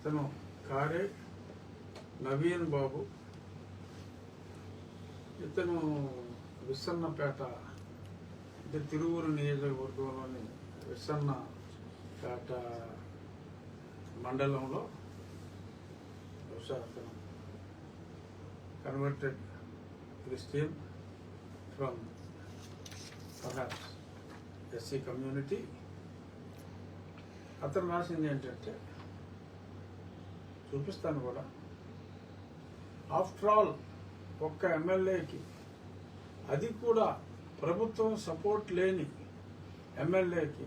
ఇతను కారే నవీన్ బాబు. ఇతను విస్సన్నపేట అంటే తిరువూరు నియోజకవర్గంలోని విస్సన్నపేట మండలంలో బహుశా అతను converted Christian from perhaps SC community. అతను రాసింది ఏంటంటే, చూపిస్తాను కూడా, ఆఫ్టర్ ఆల్ ఒక్క ఎమ్మెల్యేకి, అది కూడా ప్రభుత్వం సపోర్ట్ లేని ఎమ్మెల్యేకి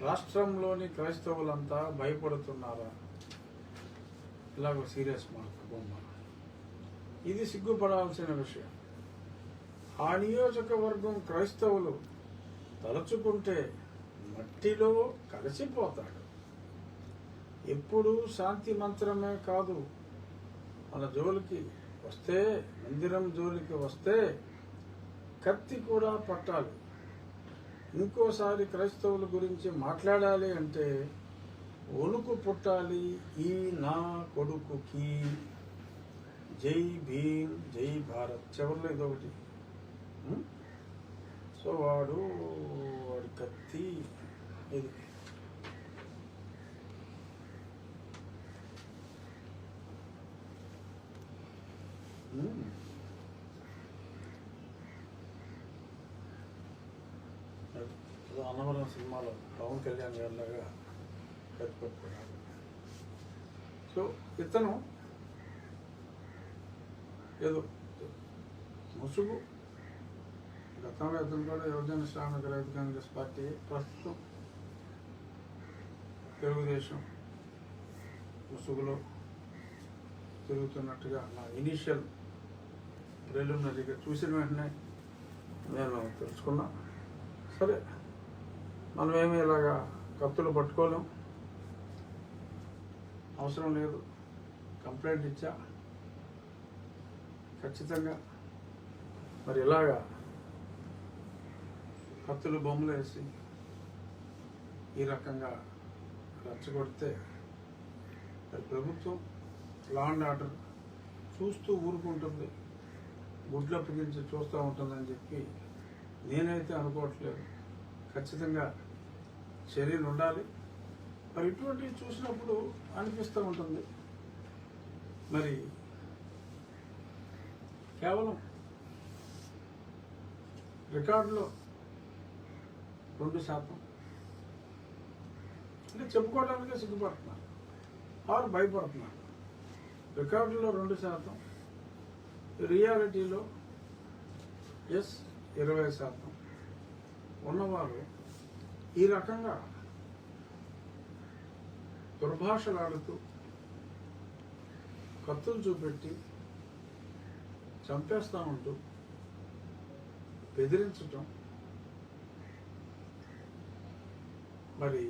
రాష్ట్రంలోని క్రైస్తవులంతా భయపడుతున్నారా? ఇలాగ సీరియస్ మార్క్ బొమ్మ. ఇది సిగ్గుపడాల్సిన విషయం. ఆ నియోజకవర్గం క్రైస్తవులు తలుచుకుంటే మట్టిలో కలిసిపోతాడు. ఎప్పుడు శాంతి మంత్రమే కాదు, మన జోలికి వస్తే, మందిరం జోలికి వస్తే కత్తి కూడా పట్టాలి. ఇంకోసారి క్రైస్తవుల గురించి మాట్లాడాలి అంటే వణుకు పుట్టాలి. ఈ నా కొడుకుకి జై భీమ్ జై భారత్, చివరిలో ఇదొకటి. సో వాడి కత్తి ఇది. అన్నవరం సినిమాలో పవన్ కళ్యాణ్ గారిలాగా కత్తిపట్టుకున్నాడు. సో ఇతను ఏదో ముసుగు. గతంలో ఇతను కూడా యువజన శ్రామిక రైతు కాంగ్రెస్ పార్టీ, ప్రస్తుతం తెలుగుదేశం ముసుగులో తిరుగుతున్నట్టుగా నా ఇనీషియల్ ప్రిలిమినరీగా చూసిన వెంటనే నేను తెలుసుకున్నా. సరే, మనమేమి ఇలాగా కత్తులు పట్టుకోలేం, అవసరం లేదు. కంప్లైంట్ ఇచ్చా, ఖచ్చితంగా మరి ఇలాగా కత్తులు బొమ్మలు వేసి ఈ రకంగా రెచ్చగొడితే మరి ప్రభుత్వం లా అండ్ ఆర్డర్ చూస్తూ ఊరుకుంటుంది, గుడ్లు అప్పగించి చూస్తూ ఉంటుందని చెప్పి నేనైతే అనుకోవట్లేదు. ఖచ్చితంగా చర్యలు ఉండాలి. మరి ఇటువంటివి చూసినప్పుడు అనిపిస్తూ ఉంటుంది, మరి కేవలం రికార్డులో 2% అంటే చెప్పుకోవడానికే సిగ్గుపడుతున్నారు ఆరు భయపడుతున్నారు. రికార్డులో 2%, రియాలిటీలో 20% ఉన్నవారు ఈ రకంగా దుర్భాషలాడుతూ కత్తులు చూపెట్టి చంపేస్తామంటూ బెదిరించటం, మరి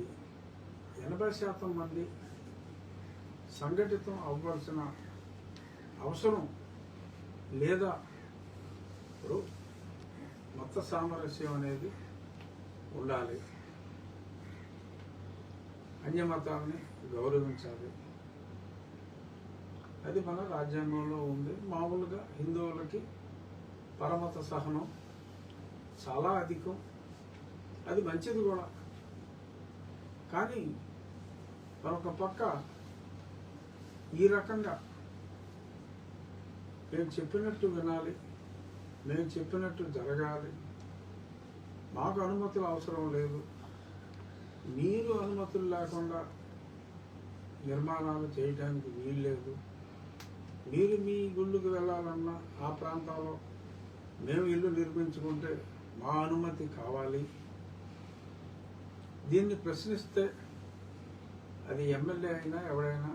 80% మంది సంఘటితం అవ్వాల్సిన అవసరం లేదా? ఇప్పుడు మత సామరస్యం అనేది ఉండాలి, అన్యమతాన్ని గౌరవించాలి, అది మన రాజ్యాంగంలో ఉంది. మామూలుగా హిందువులకి పరమత సహనం చాలా అధికం, అది మంచిది కూడా. కానీ మరొక పక్క ఈ రకంగా మేము చెప్పినట్టు వినాలి, మేము చెప్పినట్టు జరగాలి, మాకు అనుమతులు అవసరం లేదు, మీరు అనుమతులు లేకుండా నిర్మాణాలు చేయడానికి వీలు లేదు, మీరు మీ గుళ్ళకి వెళ్ళాలన్నా ఆ ప్రాంతాల్లో మేము ఇల్లు నిర్మించుకుంటే మా అనుమతి కావాలి. దీన్ని ప్రశ్నిస్తే అది ఎమ్మెల్యే అయినా ఎవడైనా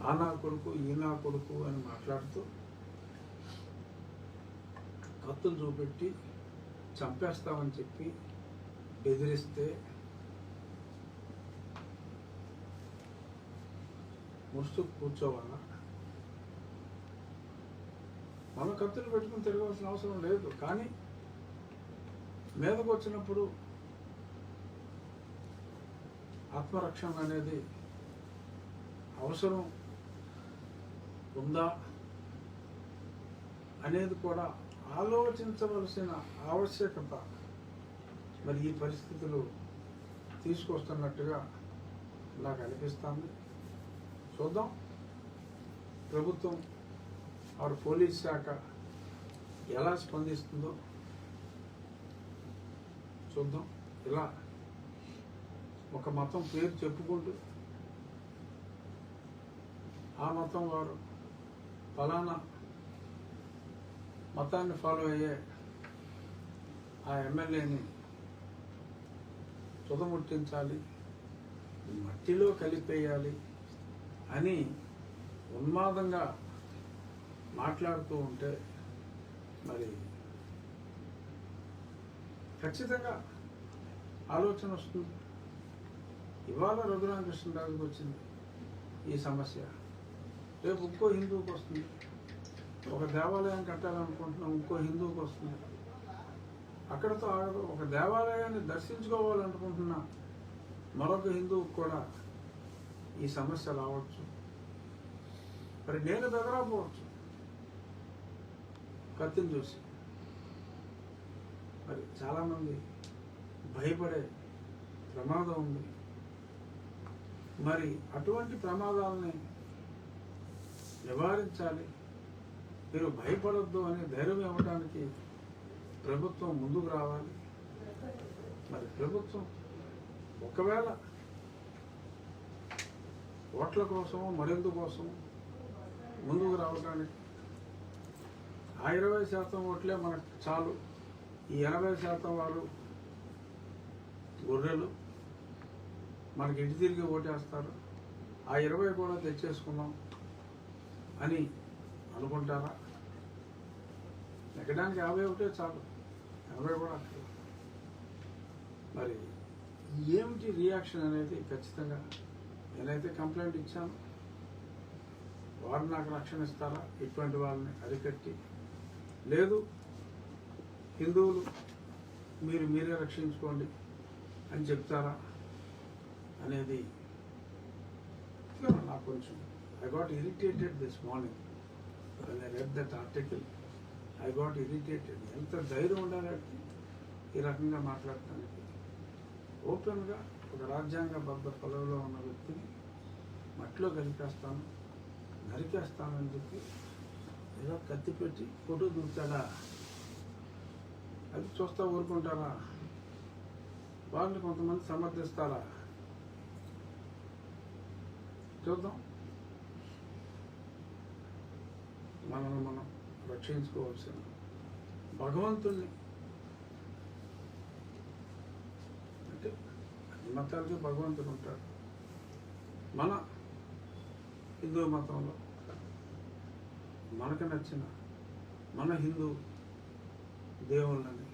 ఆ నా కొడుకు ఈ నా కొడుకు అని మాట్లాడుతూ కత్తులు చూపెట్టి చంపేస్తామని చెప్పి బెదిరిస్తే ముస్తు కూర్చోవాలా? మన కత్తులు పెట్టుకుని తిరగవలసిన అవసరం లేదు. కానీ మీదకు వచ్చినప్పుడు ఆత్మరక్షణ అనేది అవసరం ఉందా అనేది కూడా ఆలోచించవలసిన ఆవశ్యకత మరి ఈ పరిస్థితులు తీసుకొస్తున్నట్టుగా నాకు అనిపిస్తుంది. చూద్దాం ప్రభుత్వం ఆర్ పోలీస్ శాఖ ఎలా స్పందిస్తుందో చూద్దాం. ఇలా ఒక మతం పేరు చెప్పుకుంటూ ఆ మతం వారు ఫలానా మతాన్ని ఫాలో అయ్యే ఆ ఎమ్మెల్యేని తుదముట్టించాలి, మట్టిలో కలిపేయాలి అని ఉన్మాదంగా మాట్లాడుతూ ఉంటే మరి ఖచ్చితంగా ఆలోచన వస్తుంది. ఇవాళ రఘురామకృష్ణరాజుకి వచ్చింది ఈ సమస్య, రేపు ఇంకో హిందువుకి వస్తుంది. ఒక దేవాలయం కట్టాలనుకుంటున్నాం, ఇంకో హిందువుకి వస్తుంది. అక్కడతో ఆగదు. ఒక దేవాలయాన్ని దర్శించుకోవాలనుకుంటున్న మరొక హిందువుకు కూడా ఈ సమస్య రావచ్చు. మరి నేను బెదరాపోవచ్చు కత్తిని చూసి. మరి చాలామంది భయపడే ప్రమాదం ఉంది. మరి అటువంటి ప్రమాదాలని నివారించాలి. మీరు భయపడొద్దు అని ధైర్యం ఇవ్వడానికి ప్రభుత్వం ముందుకు రావాలి. మరి ప్రభుత్వం ఒకవేళ ఓట్ల కోసమో మరిందు కోసమో ముందుకు రావడానికి ఆ 20% ఓట్లే మనకు చాలు, ఈ 80% వారు గొర్రెలు మనకి ఇంటి తిరిగి ఓటేస్తారు, ఆ 20 కూడా తెచ్చేసుకున్నాం అని అనుకుంటారా? ఎక్కడానికి 51 చాలు, 80 కూడా అక్కడ. మరి ఏమిటి రియాక్షన్ అనేది ఖచ్చితంగా నేనైతే కంప్లైంట్ ఇచ్చాను. వారు నాకు రక్షణ ఇస్తారా ఇటువంటి వాళ్ళని అరికట్టి? లేదు హిందువులు మీరే రక్షించుకోండి అని చెప్తారా అనేది నాకు కొంచెం I got irritated this morning when I read that article. I got irritated. ఎంత ధైర్యం ఉండాలంటే ఈ రకంగా మాట్లాడటానికి. ఓపెన్గా ఒక రాజ్యాంగబద్ధ పదవిలో ఉన్న వ్యక్తిని మట్టిలో కలిపేస్తాను, నరికేస్తానని చెప్పి ఏదో కత్తి పెట్టి ఫోటో దిగుతాడా? అది చూస్తా ఊరుకుంటారా? వాళ్ళని కొంతమంది సమర్థిస్తారా? చూద్దాం. మనల్ని మనం రక్షించుకోవాల్సిన భగవంతుణ్ణి, అంటే అన్ని మతాలకి భగవంతుడు ఉంటాడు. మన హిందూ మతంలో మనకు నచ్చిన మన హిందూ దేవుళ్ళని